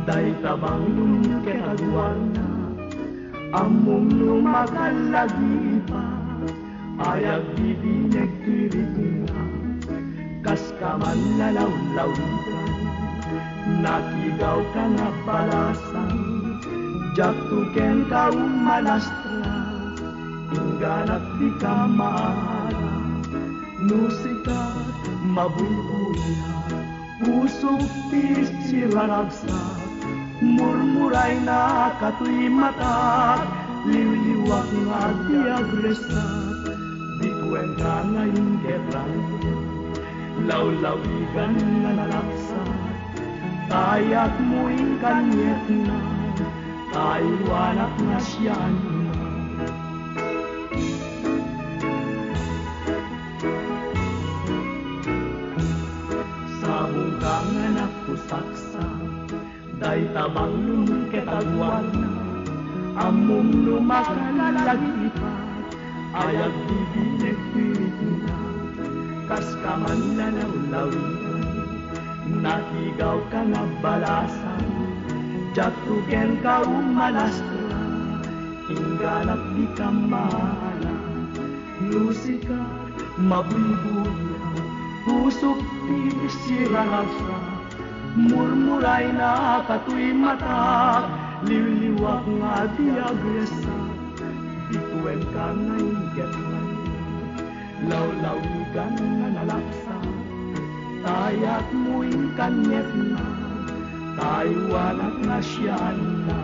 Day tabang lumiketagwana, among lumakalagi pa, ayag bibineg tirig na, kas kaman lalaw-lawitan, nakigaw ka nga balasan, jatuken ka umalastra, ingganat di ka maala, nusikat mabuyuya, usok tis siraragsak, murmuray na katoy mata, liwliwak nga di agresat, di kwenta nga yung gerang, lawlawigan nga nalaksak, kaya't mo'y kanyet na, taiwanak na siyan na. Sabong ka nga napusaksa, day tabang lumiketagwana, among lumakalalagipat, ayag bibineg pirit na, kas kaman lalaw-lawigan, nakigaw ka nga balasan, jatuken ka umalastra, ingganat di ka maala, musika mabubuya, usok di sirarasa, murmuray na katoy mata, liwliwak nga di agresa, bituen ka nga ingetman, lawlawigan nga nalaksa, tayak mo'y kanyet na, taiwanak na siyan na.